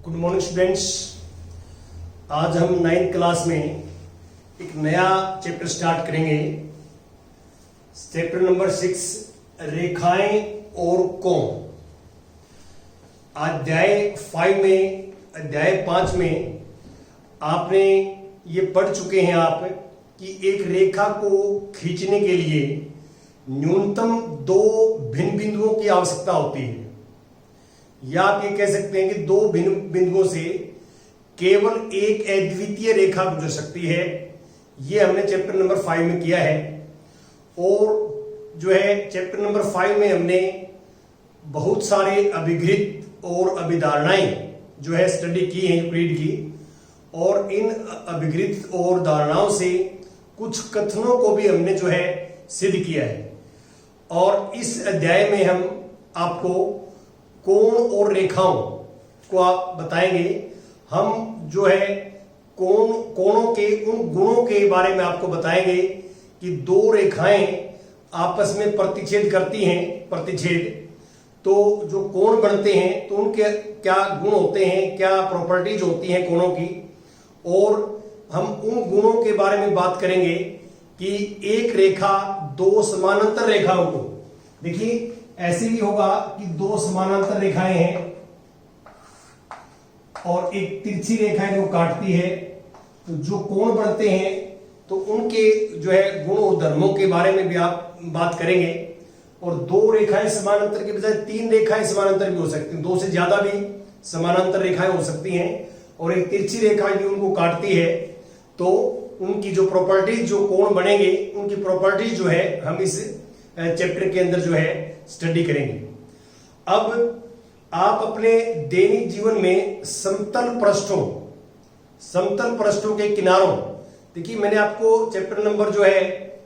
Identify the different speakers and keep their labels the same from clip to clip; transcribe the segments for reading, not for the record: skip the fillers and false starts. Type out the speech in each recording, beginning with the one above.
Speaker 1: Good morning students. आज हम 9th class में एक नया चैप्टर स्टार्ट करेंगे। चैप्टर नंबर 6 रेखाएं और कोण। अध्याय 5 में आपने ये पढ़ चुके हैं आप कि एक रेखा को खींचने के लिए न्यूनतम 2 भिन्न बिंदुओं की आवश्यकता होती है, या आप ये कह सकते हैं कि 2 भिन्न बिंदुओं से केवल एक अद्वितीय रेखा गुजर सकती है। ये हमने चैप्टर नंबर 5 में किया है। और जो है चैप्टर नंबर 5 में हमने बहुत सारे अभिघृत और अभिधारणाएं जो है स्टडी की है यूक्लिड की, और इन अभिघृत और धारणाओं से कुछ कथनों को भी हमने जो है सिद्ध किया है। और इस अध्याय में हम आपको कोण और रेखाओं को आप बताएंगे। हम जो है कोणों के उन गुणों के बारे में आपको बताएंगे कि 2 रेखाएं आपस में प्रतिच्छेद करती हैं। प्रतिच्छेद तो जो कोण बनते हैं तो उनके क्या गुण होते हैं, क्या प्रॉपर्टीज होती हैं कोणों की, और हम उन गुणों के बारे में बात करेंगे कि एक रेखा 2 समानांतर रेखाओं को, देखिए ऐसे भी होगा कि 2 समानांतर रेखाएं हैं और एक तिरछी रेखा जो काटती है, तो जो कोण बनते हैं तो उनके जो है गुण और धर्मों के बारे में भी आप बात करेंगे। और 2 रेखाएं समानांतर के बजाय 3 रेखाएं समानांतर भी हो सकती हैं, 2 से ज्यादा भी समानांतर रेखाएं हो सकती हैं, और एक तिरछी रेखा भी उनको काटती है। तो उनकी जो प्रॉपर्टीज, जो कोण बनेंगे, उनकी प्रॉपर्टीज जो है हम इस चैप्टर के अंदर जो है स्टडी करेंगे। अब आप अपने दैनिक जीवन में समतल पृष्ठों के किनारों, देखिए मैंने आपको चैप्टर नंबर जो है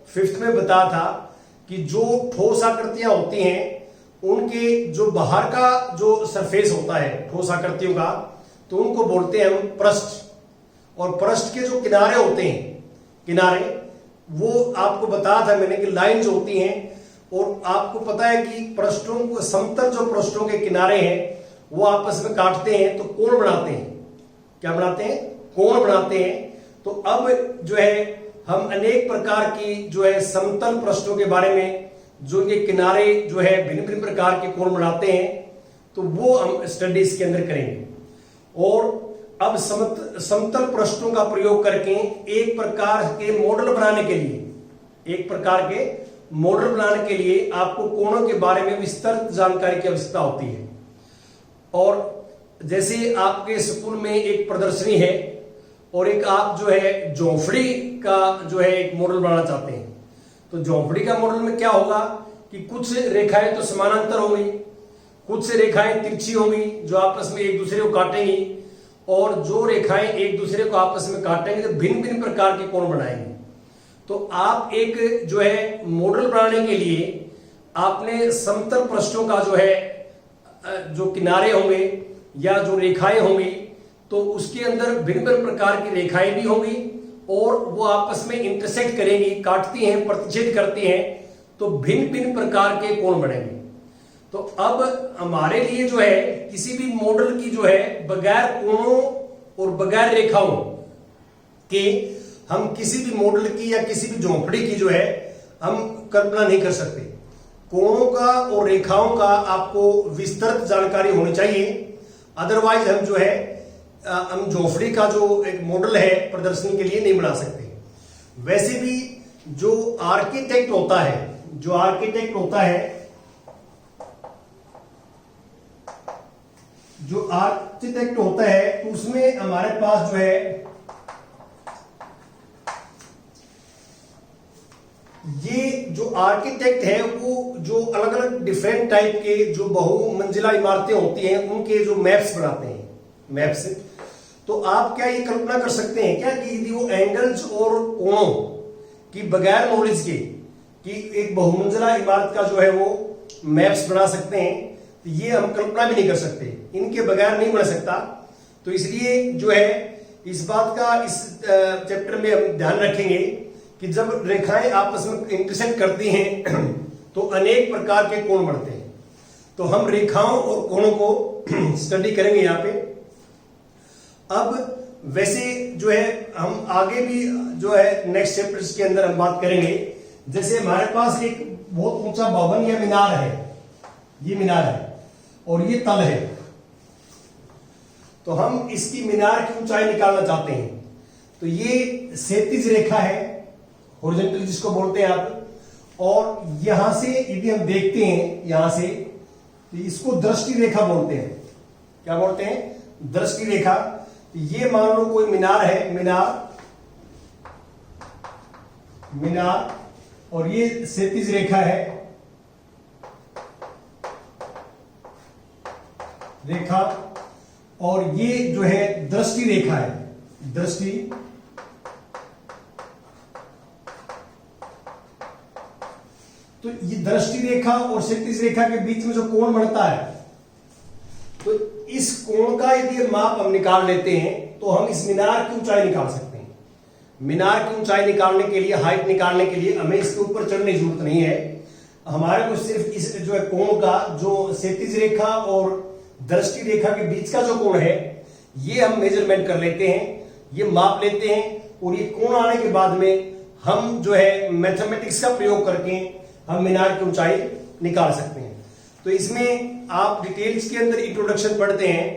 Speaker 1: 5th में बताया था कि जो ठोस आकृतियां होती हैं उनके जो बाहर का जो सरफेस होता है ठोस आकृतियों का, तो उनको बोलते हैं हम पृष्ठ। और पृष्ठ के जो किनारे होते हैं, किनारे, वो आपको बताया था मैंने कि लाइंस होती हैं। और आपको पता है कि पृष्ठों को, समतल जो पृष्ठों के किनारे हैं वो आपस में काटते हैं तो कोण बनाते हैं। क्या बनाते हैं? कोण बनाते हैं। तो अब जो है हम अनेक प्रकार की जो है समतल पृष्ठों के बारे में, जो ये किनारे जो है भिन्न भिन्न प्रकार के कोण बनाते हैं, तो वो हम स्टडी इसके अंदर करेंगे। और अब समतल पृष्ठों का प्रयोग करके एक प्रकार के मॉडल बनाने के लिए आपको कोणों के बारे में विस्तृत जानकारी की आवश्यकता होती है। और जैसे आपके स्कूल में एक प्रदर्शनी है और एक आप जो है झोंपड़ी का जो है एक मॉडल बनाना चाहते हैं, तो झोंपड़ी का मॉडल में क्या होगा कि कुछ रेखाएं तो समानांतर होंगी, कुछ रेखाएं तिरछी होंगी जो आपस में एक दूसरे को काटेंगी, और जो रेखाएं एक दूसरे को आपस में काटेंगे तो भिन्न भिन्न प्रकार के कोण बनाएंगे। तो आप एक जो है मॉडल बनाने के लिए आपने समतल पृष्ठों का जो है जो किनारे होंगे या जो रेखाएं होंगी, तो उसके अंदर भिन्न भिन्न प्रकार की रेखाएं भी होंगी और वो आपस में इंटरसेक्ट करेंगी, काटती हैं, प्रतिच्छेद करती हैं, तो भिन्न भिन्न प्रकार के कोण बनेंगे। तो अब हमारे लिए जो है किसी भी मॉडल की जो है बगैर कोणों और बगैर रेखाओं के हम किसी भी मॉडल की या किसी भी झोंपड़ी की जो है हम कल्पना नहीं कर सकते। कोणों का और रेखाओं का आपको विस्तृत जानकारी होनी चाहिए, अदरवाइज हम जो है हम झोंपड़ी का जो एक मॉडल है प्रदर्शनी के लिए नहीं बना सकते। वैसे भी जो आर्किटेक्ट होता है तो उसमें हमारे पास जो है ये जो आर्किटेक्ट है वो जो अलग अलग डिफरेंट टाइप के जो बहुमंजिला इमारतें होती हैं उनके जो मैप्स बनाते हैं, मैप्स। तो आप क्या ये कल्पना कर सकते हैं क्या कि यदि वो एंगल्स और कोणों की बगैर नॉलेज के कि एक बहुमंजिला इमारत का जो है वो मैप्स बना सकते हैं? तो ये हम कल्पना भी नहीं कर सकते, इनके बगैर नहीं बन सकता। तो इसलिए जो है इस बात का इस चैप्टर में हम ध्यान रखेंगे कि जब रेखाएं आपस में इंटरसेक्ट करती हैं तो अनेक प्रकार के कोण बनते हैं। तो हम रेखाओं और कोणों को स्टडी करेंगे यहाँ पे। अब वैसे जो है हम आगे भी जो है नेक्स्ट चैप्टर्स के अंदर हम बात करेंगे। जैसे हमारे पास एक बहुत ऊंचा भवन या मीनार है, ये मीनार है और ये तल है, तो हम इसकी मीनार की ऊंचाई निकालना चाहते हैं। तो ये क्षैतिज रेखा है, हॉरिजॉन्टल जिसको बोलते हैं आप, और यहां से यदि हम देखते हैं यहां से, तो इसको दृष्टि रेखा बोलते हैं। क्या बोलते हैं? दृष्टि रेखा। ये मान लो कोई मीनार है, मीनार और ये क्षैतिज रेखा है, रेखा, और ये जो है दृष्टि रेखा है, दृष्टि। तो ये दृष्टि रेखा और क्षैतिज रेखा के बीच में जो कोण बनता है, तो इस कोण का यदि माप हम निकाल लेते हैं तो हम इस मीनार की ऊंचाई निकाल सकते हैं। मीनार की ऊंचाई निकालने के लिए, हाइट निकालने के लिए हमें इसके ऊपर चढ़ने की जरूरत नहीं है। हमारे को सिर्फ इस जो है कोण का, जो क्षैतिज रेखा और दृष्टि रेखा के बीच का जो कोण है, ये हम मेजरमेंट कर लेते हैं, ये माप लेते हैं, और ये कोण आने के बाद में हम जो है मैथमेटिक्स का प्रयोग करके हम मीनार की ऊंचाई निकाल सकते हैं। तो इसमें आप डिटेल्स के अंदर इंट्रोडक्शन पढ़ते हैं,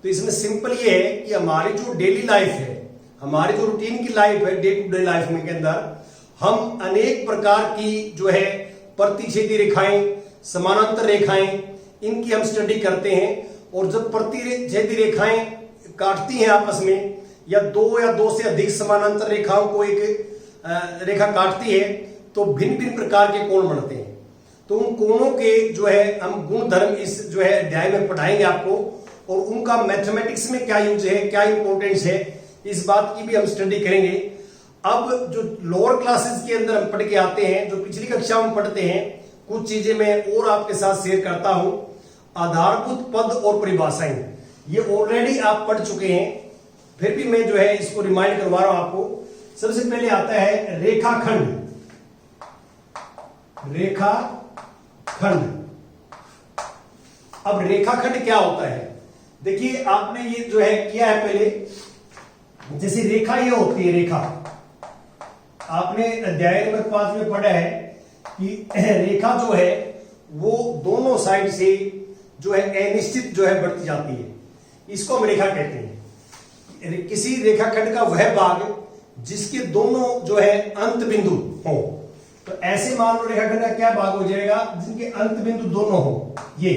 Speaker 1: तो इसमें सिंपल ये है कि हमारी जो डेली लाइफ है, हमारी जो रूटीन की लाइफ है, डे टू डे लाइफ में के अंदर हम अनेक प्रकार की जो है प्रतिच्छेदी रेखाएं, समानांतर रेखाएं, इनकी हम स्टडी करते हैं। और जब प्रतिच्छेदी रेखाएं काटती हैं आपस में, या दो से अधिक समानांतर रेखाओं को एक रेखा काटती है, तो भिन्न भिन्न प्रकार के कोण बनते हैं। तो उन कोणों के जो है हम गुण धर्म इस जो है अध्याय में पढ़ाएंगे आपको, और उनका मैथमेटिक्स में क्या यूज है, क्या इंपॉर्टेंस है, इस बात की भी हम स्टडी करेंगे। अब जो लोअर क्लासेस के अंदर हम पढ़ के आते हैं, जो पिछली कक्षा में पढ़ते हैं, कुछ चीजें मैं और आपके साथ शेयर करता हूं। आधारभूत पद और परिभाषाएं, ये ऑलरेडी आप पढ़ चुके हैं, फिर भी मैं जो है इसको रिमाइंड करवा रहा हूं आपको। सबसे पहले आता है रेखाखंड। रेखाखंड। अब रेखाखंड क्या होता है? देखिए आपने ये जो है किया है पहले, जैसे रेखा ये होती है, रेखा आपने अध्याय नंबर 5 में पढ़ा है कि रेखा जो है वो दोनों साइड से जो है अनिश्चित जो है बढ़ती जाती है, इसको हम रेखा कहते हैं। किसी रेखाखंड का वह भाग जिसके दोनों जो है अंत बिंदु हो, तो ऐसे मान लो रेखाखंड का क्या भाग हो जाएगा, जिनके अंत बिंदु दोनों हो, ये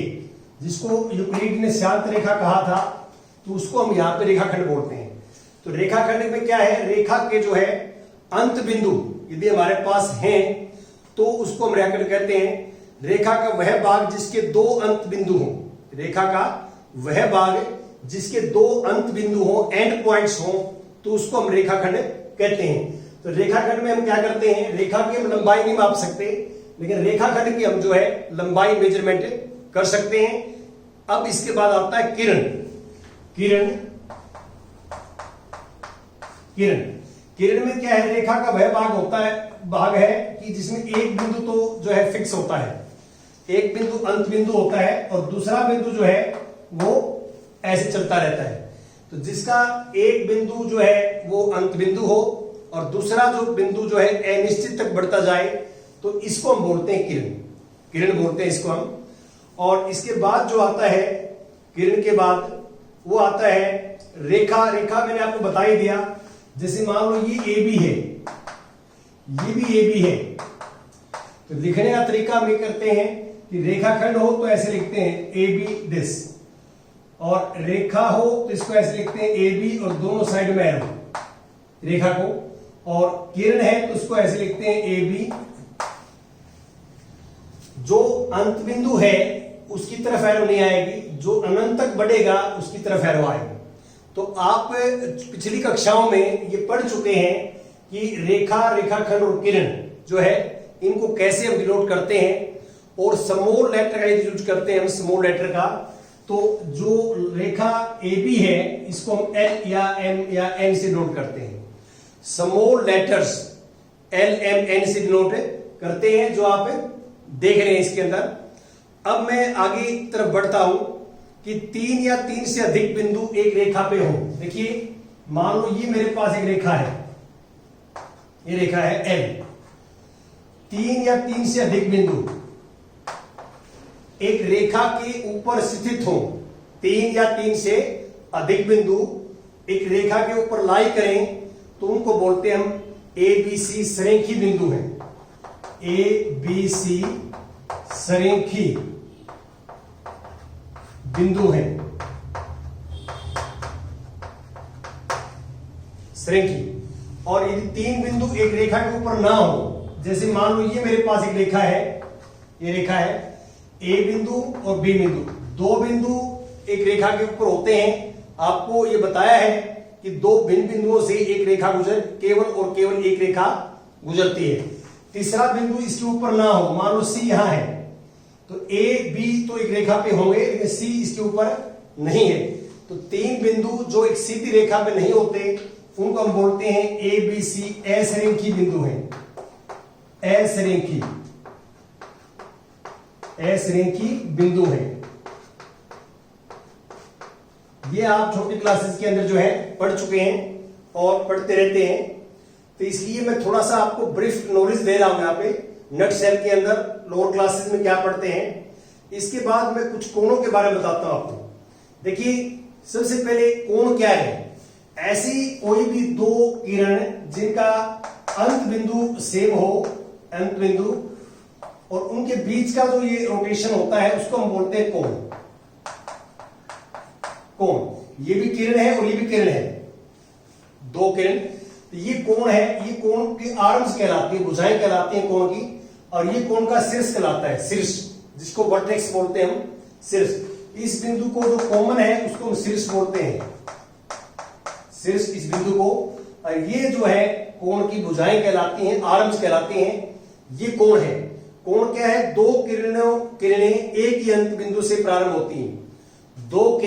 Speaker 1: जिसको यूक्लिड ने शांत रेखा कहा था, तो उसको हम यहां पे रेखाखंड बोलते हैं। तो रेखाखंड में क्या है, रेखा के जो है अंत बिंदु यदि हमारे पास हैं, तो उसको हम रेखाखंड कहते हैं। रेखा का वह भाग जिसके दो अंत बिंदु हो, रेखा का वह भाग जिसके दो अंत बिंदु हो, एंड पॉइंट्स हो, तो उसको हम रेखाखंड कहते हैं। तो रेखाखंड में हम क्या करते हैं, रेखा की हम लंबाई नहीं माप सकते, लेकिन रेखाखंड की हम जो है लंबाई मेजरमेंट कर सकते हैं। अब इसके बाद आता है किरण। किरण में क्या है, रेखा का वह भाग है कि जिसमें एक बिंदु तो जो है फिक्स होता है, एक बिंदु अंत बिंदु होता है, और दूसरा बिंदु जो है वो ऐसे चलता रहता है। तो जिसका एक बिंदु जो है वो अंत बिंदु हो और दूसरा जो बिंदु जो है अनिश्चित तक बढ़ता जाए, तो इसको हम बोलते हैं किरण बोलते हैं इसको हम। और इसके बाद जो आता है किरण के बाद, वो आता है रेखा। मैंने आपको बता ही दिया, जैसे मान लो ये ए बी है, ये भी ए बी है, तो लिखने का तरीका हम ये करते हैं कि रेखाखंड हो तो ऐसे लिखते हैं ए बी दिस, और रेखा हो तो इसको ऐसे लिखते हैं ए बी और दोनों साइड में एरो रेखा को, और किरण है तो उसको ऐसे लिखते हैं ए बी। जो अंत बिंदु है उसकी तरफ एरो नहीं आएगी, जो अनंत तक बढ़ेगा उसकी तरफ एरो आएगी। तो आप पिछली कक्षाओं में ये पढ़ चुके हैं कि रेखा, रेखाखंड और किरण जो है इनको कैसे हम डिनोट करते हैं, और स्मॉल लेटर का यूज करते हैं हम, स्मॉल लेटर का। तो जो रेखा ए बी है इसको हम एल या एम या एन से डिनोट करते हैं, small letters L M N से डिनोट करते हैं, जो आप देख रहे हैं इसके अंदर। अब मैं आगे की तरफ बढ़ता हूं, कि 3 या 3 से अधिक बिंदु एक रेखा पे हो। देखिए मान लो ये मेरे पास एक रेखा है, ये रेखा है L। 3 या 3 से अधिक बिंदु एक रेखा के ऊपर स्थित हो। 3 या 3 से अधिक बिंदु एक रेखा के ऊपर लाई करें तो उनको बोलते हैं हम ABC सरेखी बिंदु हैं। ABC सरेखी बिंदु हैं, सरेखी। और यदि 3 बिंदु एक रेखा के ऊपर ना हो, जैसे मान लो ये मेरे पास एक रेखा है, ये रेखा है A बिंदु और B बिंदु, 2 बिंदु एक रेखा के ऊपर होते हैं। आपको ये बताया है कि 2 भिन्न बिंदुओं से एक रेखा केवल और केवल एक रेखा गुजरती है। तीसरा बिंदु इसके ऊपर ना हो, मान लो C यहां है तो A B तो एक रेखा पे होंगे लेकिन C इसके ऊपर नहीं है। तो 3 बिंदु जो एक सीधी रेखा पे नहीं होते उनको हम बोलते हैं ABC असरेखी बिंदु हैं। असरेखी बिंदु हैं। ये आप छोटी क्लासेस के अंदर जो है पढ़ चुके हैं और पढ़ते रहते हैं, तो इसलिए मैं थोड़ा सा आपको ब्रीफ नॉलेज दे रहा हूं यहाँ पे नट सेल के अंदर लोअर क्लासेस में क्या पढ़ते हैं। इसके बाद मैं कुछ कोणों के बारे में बताता हूं आपको। देखिए सबसे पहले कोण क्या है। ऐसी कोई भी 2 किरण जिनका अंत बिंदु सेम हो, अंत बिंदु, और उनके बीच का जो ये रोटेशन होता है उसको हम बोलते हैं कोण। कोण, ये भी किरण है और ये भी किरण है, 2 किरण, तो ये कोण है। ये कोण की आर्म्स कहलाती है, भुजाएं कहलाती हैं कोण की, और ये कोण का शीर्ष कहलाता है, शीर्ष, जिसको वर्टेक्स बोलते हैं हम, शीर्ष। इस बिंदु को जो कॉमन है उसको हम शीर्ष बोलते हैं, शीर्ष इस बिंदु को। और ये जो है कोण की भुजाएं कहलाती हैं, आर्म्स कहलाती हैं। ये कोण है। कोण क्या है? 2 किरणें एक ही अंत बिंदु से प्रारंभ होती हैं। 2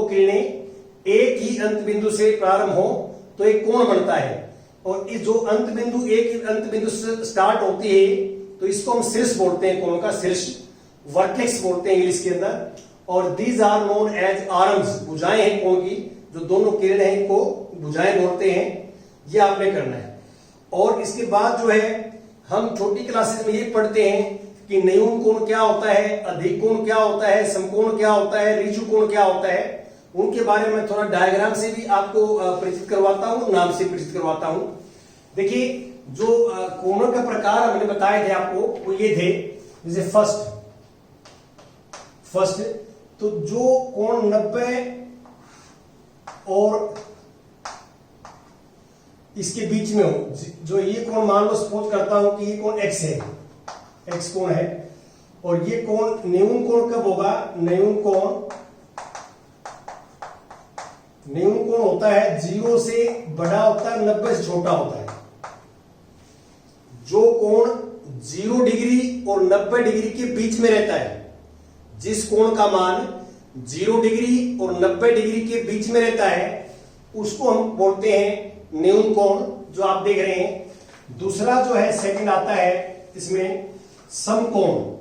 Speaker 1: किरणें एक ही अंत बिंदु से प्रारंभ हो तो एक कोण बनता है। और इस जो अंत बिंदु एक ही अंत बिंदु से स्टार्ट होती है तो इसको हम शीर्ष बोलते हैं, कोण का शीर्ष, वर्टेक्स बोलते हैं इंग्लिश के अंदर। और these are known as arms, भुजाएं हैं कोण की, जो दोनों किरण हैं इनको भुजाएं बोलते हैं। ये आपने करना है। और इसके बाद जो है हम छोटी क्लासेस में ये पढ़ते हैं कि न्यून कोण क्या होता है, अधिक कोण क्या होता है, समकोण क्या होता है, ऋजु कोण क्या होता है। उनके बारे में थोड़ा डायग्राम से भी आपको परिचित करवाता हूं, नाम से परिचित करवाता हूं। देखिए जो कोणों का प्रकार हमने बताए थे आपको वो ये थे, जैसे फर्स्ट, तो जो कोण 90 और इसके बीच में हो, जो ये कोण मान लो सपोज करता हूं कि ये कोण x है, x कोण है, और ये कोण न्यून कोण कब होगा? न्यून कोण होता है 0 से बड़ा होता है, 90 से छोटा होता है। जो कोण 0 डिग्री और 90 डिग्री के बीच में रहता है, जिस कोण का मान 0 डिग्री और 90 डिग्री के बीच में रहता है उसको हम बोलते हैं न्यून कोण, जो आप देख रहे हैं। दूसरा जो है सेकंड आता है इसमें समकोण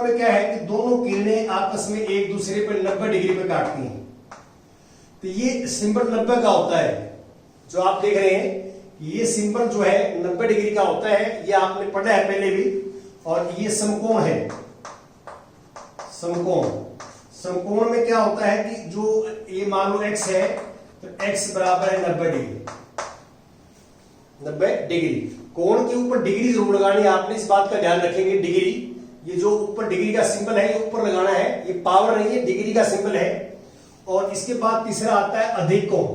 Speaker 1: में क्या है कि दोनों किरणें आपस में एक दूसरे पर 90 डिग्री पे काटती हैं। तो ये सिंबल 90 का होता है, जो आप देख रहे हैं ये सिंबल जो है 90 डिग्री का होता है, ये आपने पढ़ा है पहले भी। और ये समकोण है। समकोण में क्या होता है कि जो ये मान लो x है तो x बराबर है 90 डिग्री। कोण के ऊपर डिग्री जरूर लगानी है, आपने इस बात का ध्यान रखेंगे। डिग्री, ये जो ऊपर डिग्री का सिंबल है ये ऊपर लगाना है, ये पावर नहीं है, डिग्री का सिंबल है। और इसके बाद तीसरा आता है अधिक कोण।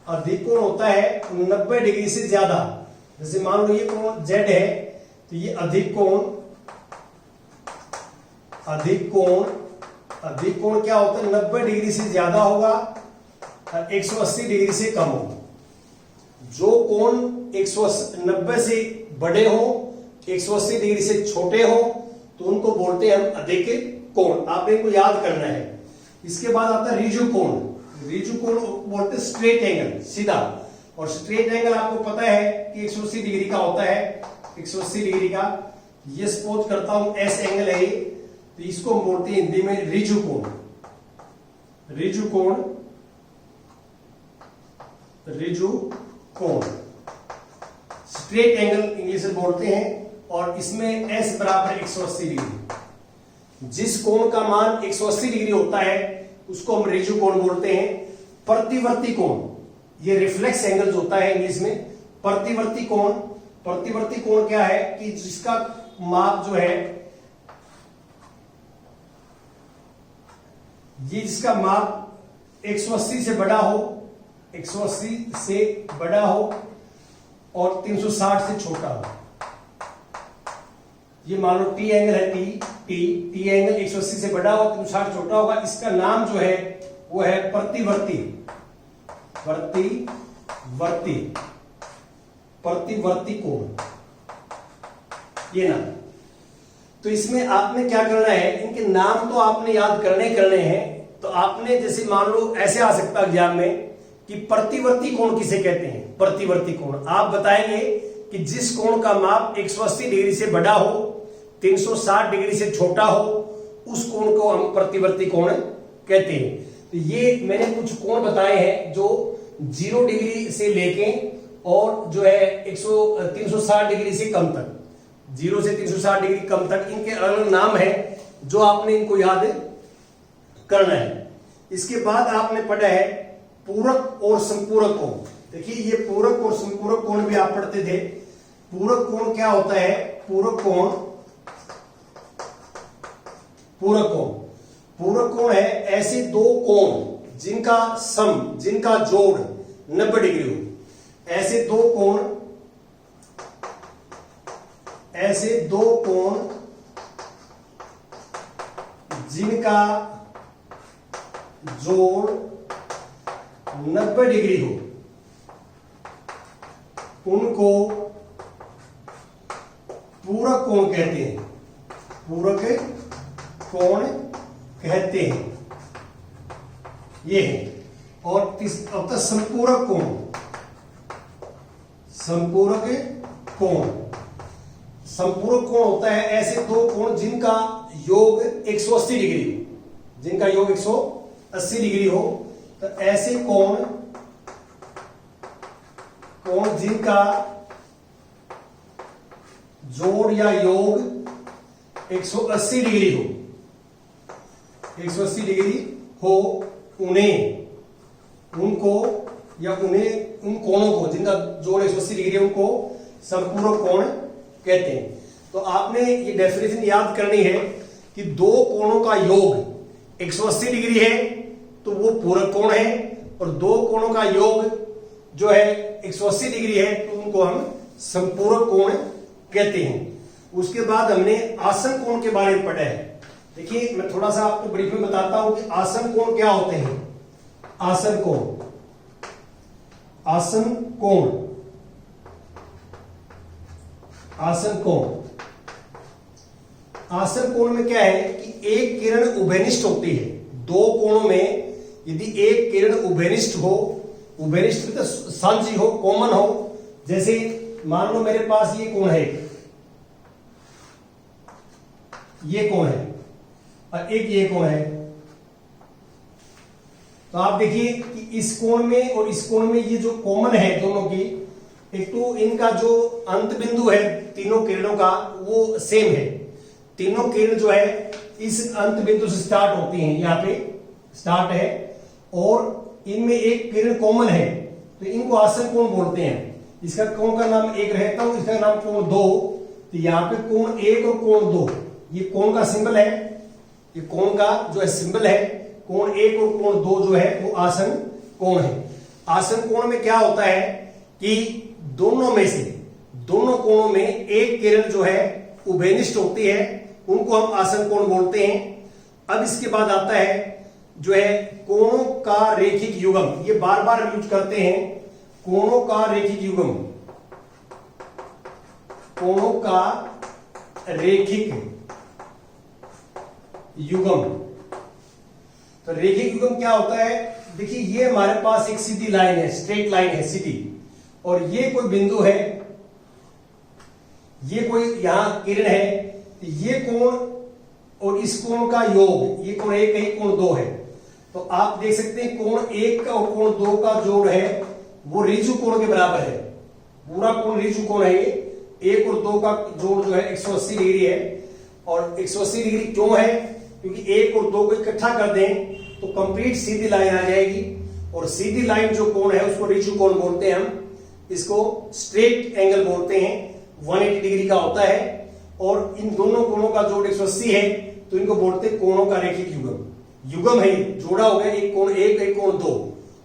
Speaker 1: अधिक कोण होता है 90 डिग्री से ज्यादा। जैसे मान लो ये कोण z है तो ये अधिक कोण क्या होता है? 90 डिग्री से ज्यादा होगा और 180 डिग्री से कम होगा। जो कोण 190 से बड़े हो, 180 डिग्री से छोटे हो तो उनको बोलते हैं हम अधिक कोण। आपने इनको याद करना है। इसके बाद आता है ऋजु कोण बोलते हैं स्ट्रेट एंगल, सीधा। और स्ट्रेट एंगल आपको पता है कि 180 डिग्री का होता है, 180 डिग्री का। ये सपोज करता हूं एस एंगल है, तो इसको हम बोलते हैं हिंदी में रिजु कोण। रिजु कोण, रिजु कोण, स्ट्रेट एंगल इंग्लिश में बोलते हैं। और इसमें एस बराबर 180 डिग्री। जिस कोण का मान 180 डिग्री होता है उसको हम रिजु कोण बोलते हैं। प्रतिवर्ती कोण, ये रिफ्लेक्स एंगल होता है इंग्लिश में। प्रतिवर्ती कोण, प्रतिवर्ती कोण क्या है कि जिसका माप जो है, ये जिसका माप 180 से बड़ा हो, 180 से बड़ा हो और 360 से छोटा हो। ये मान लो टी एंगल है, टी एंगल 180 से बड़ा हो, 360 छोटा होगा। इसका नाम जो है वो है प्रतिवर्ती, प्रतिवर्ती, प्रतिवर्ती कोण, ये नाम। तो इसमें आपने क्या करना है, इनके नाम तो आपने याद करने हैं। तो आपने जैसे मान लो ऐसे आ सकता एग्जाम में कि प्रतिवर्ती कोण किसे कहते हैं। प्रतिवर्ती कोण आप बताएंगे कि जिस कोण का माप 180 डिग्री से बड़ा हो, 360 डिग्री से छोटा हो, उस कोण को हम प्रतिवर्ती कोण कहते हैं। तो ये मैंने कुछ कोण बताए हैं जो 0 डिग्री से लेके और जो है 360 डिग्री से कम तक, 0 से 360 डिग्री कम तक, इनके अलग नाम है जो आपने इनको याद करना है। इसके बाद आपने पढ़ा है पूरक और संपूरक कोण। देखिए ये पूरक और संपूरक कोण भी आप पढ़ते थे। पूरक कोण क्या होता है? पूरक कोण, पूरक कोण, पूरक कोण है ऐसे दो कोण जिनका सम, जिनका जोड़ 90 डिग्री हो। ऐसे दो कोण, ऐसे दो कोण जिनका जोड़ 90 डिग्री हो, उनको पूरक कोण कहते हैं। पूरक कोण कहते हैं, ये है। और अब तक संपूरक कोण, संपूरक कोण, संपूरक कोण होता है ऐसे दो कोण जिनका योग 180 डिग्री हो, जिनका योग 180 डिग्री हो। तो ऐसे कोण, कोण जिनका जोड़ या योग 180 डिग्री हो, 180 डिग्री हो, उन्हें, उनको या उन्हें, उन कोणों को जिनका जोड़ 180 डिग्री है उनको संपूरक कोण कहते हैं। तो आपने ये डेफिनेशन याद करनी है कि दो कोणों का योग 180 डिग्री है तो वो पूरक कोण है, और दो कोणों का योग जो है 180 डिग्री है तो उनको हम संपूरक कोण कहते हैं। उसके बाद हमने आसन कोण के बारे में पढ़ा है। देखिए मैं थोड़ा सा आपको ब्रीफ में बताता हूं कि आसन कोण क्या होते हैं। आसन कोण, आसन कोण, आसन कोण, आसन कोण में क्या है कि एक किरण उभयनिष्ठ होती है। दो कोणों में यदि एक किरण उभयनिष्ठ हो, उभयनिष्ठ तो सांझी हो, कॉमन हो, जैसे मान लो मेरे पास ये कोण है, ये कोण है और एक ये कोण है। तो आप देखिए कि इस कोण में और इस कोण में ये जो कॉमन है दोनों की, एक तो इनका जो अंत बिंदु है तीनों किरणों का वो सेम है। तीनों किरण जो है इस अंत बिंदु से स्टार्ट होती हैं, यहाँ पे स्टार्ट है, और इनमें एक किरण कॉमन है तो इनको आसन कोण बोलते हैं। इसका कोण का नाम एक रहता हूं, इसका नाम कोण दो। तो यहाँ पे कोण एक और कोण दो, ये कोण का सिंबल है, ये कोण का जो है सिंबल है। कोण एक और कोण दो जो है वो आसन कोण है। आसन कोण में क्या होता है कि दोनों में से, दोनों कोणों में एक किरण जो है उभयनिष्ठ होती है, उनको हम आसन कोण बोलते हैं। अब इसके बाद आता है जो है कोणों का रेखिक युग्म, ये बार बार यूज करते हैं। कोणों का रेखिक युग्म, कोणों का रेखिक युग्म। तो रेखिक युग्म क्या होता है? देखिए ये हमारे पास एक सीधी लाइन है, स्ट्रेट लाइन है सीधी, और ये कोई बिंदु है, ये कोई यहाँ किरण है, ये कोण और इस कोण का योग, ये कोण 1 है, कोण 2 है। तो आप देख सकते हैं कोण 1 का और कोण 2 का जोड़ है वो ऋजु कोण के बराबर है। पूरा कोण ऋजु कोण है। ये 1 और 2 का जोड़ जो है 180 डिग्री है। और 180 डिग्री क्यों है? क्योंकि 1 और 2 को इकट्ठा कर दें तो कंप्लीट सीधी लाइन आ जाएगी। और सीधी लाइन जो कोण है उसको ऋजु कोण बोलते हैं हम। इसको स्ट्रेट एंगल बोलते हैं। 180 डिग्री का होता है। और इन दोनों कोणों का जोड़ 180 है तो इनको बोलते हैं कोणों का रैखिक युग्म। युग्म है, जोड़ा हो गया, एक कोण 1 एक कोण 2,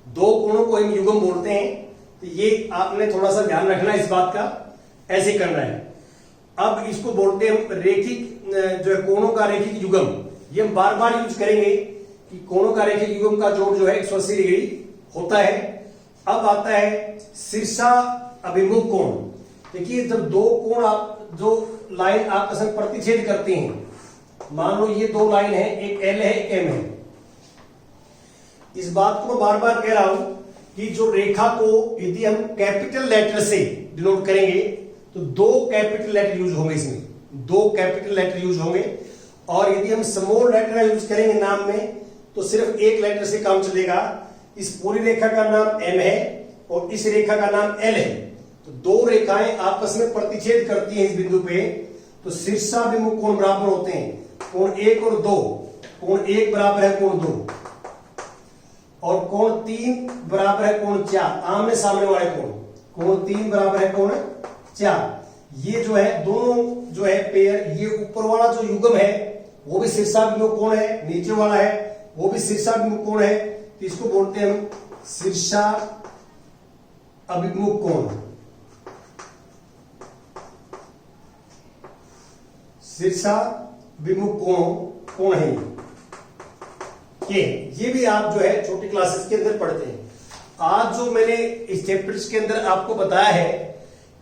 Speaker 1: दो कोणों को हम युग्म बोलते हैं। तो ये आपने थोड़ा सा ध्यान रखना है इस बात का, ऐसे करना है। अब इसको बोलते हैं हम रेखिक, जो है कोणों का रैखिक युग्म। ये हम बार बार यूज करेंगे कि कोणों का रैखिक युग्म का जोड़ जो है 180 डिग्री होता है। अब आता है शीर्षा अभिमुख कोण। देखिए जब दो कोण आप जो लाइन आपस में प्रतिच्छेद करती हैं, मान लो ये दो लाइन है, एक एल है एक एम है। इस बात को मैं बार बार कह रहा हूं कि जो रेखा को यदि हम कैपिटल लेटर से डिनोट करेंगे तो दो कैपिटल लेटर यूज होंगे, इसमें दो कैपिटल लेटर यूज होंगे। और यदि हम स्मॉल लेटर यूज करेंगे नाम में तो सिर्फ एक लेटर से काम चलेगा। इस पूरी रेखा का नाम एम है और इस रेखा का नाम एल है। तो दो रेखाएं आपस में प्रतिच्छेद करती हैं इस बिंदु पे, तो शीर्षाभिमुख कोण बराबर होते हैं कोण 1 और 2। कोण 1 बराबर है कोण 2 और कोण 3 बराबर है कोण 4। आमने सामने वाले कोण, कोण 3 बराबर है कोण 4। ये जो है दोनों जो है पेयर, ये ऊपर वाला जो युग्म है वो भी शीर्षाभिमुख कोण है, नीचे वाला है वो भी शीर्षाभिमुख कोण है। तो इसको बोलते हैं हम शीर्षा अभिमुख कोण। शीर्षाभिमुख कोण है ये भी आप जो है छोटी क्लासेस के अंदर पढ़ते हैं। आज जो मैंने इस चैप्टर्स के अंदर आपको बताया है,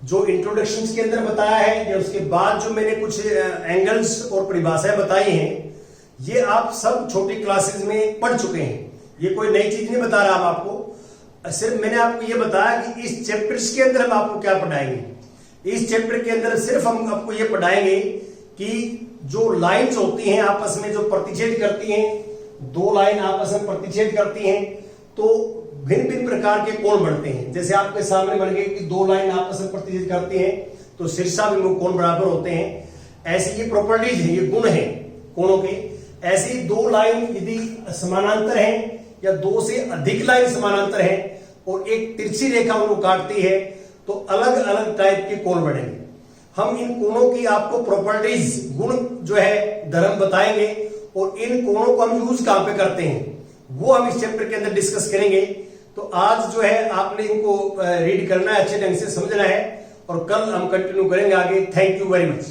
Speaker 1: जो इंट्रोडक्शन के अंदर बताया है या उसके बाद जो मैंने कुछ एंगल्स और परिभाषाएं बताई हैं, ये आप सब छोटी क्लासेस में पढ़ चुके हैं। ये कोई नई चीज नहीं बता रहा हम आपको, सिर्फ मैंने आपको ये बताया कि इस चैप्टर्स के अंदर हम आपको क्या पढ़ाएंगे। इस चैप्टर के अंदर सिर्फ हम आपको ये पढ़ाएंगे कि जो लाइंस होती हैं आपस में जो प्रतिच्छेद करती हैं, दो लाइन आपस में प्रतिच्छेद करती हैं तो भिन्न भिन्न प्रकार के कोण बनते हैं। जैसे आपके सामने बन गए कि दो लाइन आपस में प्रतिच्छेद करती हैं तो शीर्षाभिमुख कोण बराबर होते हैं। ऐसी ये प्रॉपर्टीज है, ये गुण है कोणों के। ऐसी दो लाइन यदि समानांतर हैं या दो से अधिक लाइन समानांतर हैं और एक तिरछी रेखा उनको काटती है तो अलग अलग टाइप के कोण बनेंगे। हम इन कोणों की आपको प्रॉपर्टीज, गुण जो है धर्म बताएंगे और इन कोणों को हम यूज कहां पे करते हैं वो हम इस चैप्टर के अंदर डिस्कस करेंगे। तो आज जो है आपने इनको रीड करना है, अच्छे ढंग से समझना है और कल हम कंटिन्यू करेंगे आगे। Thank you very much.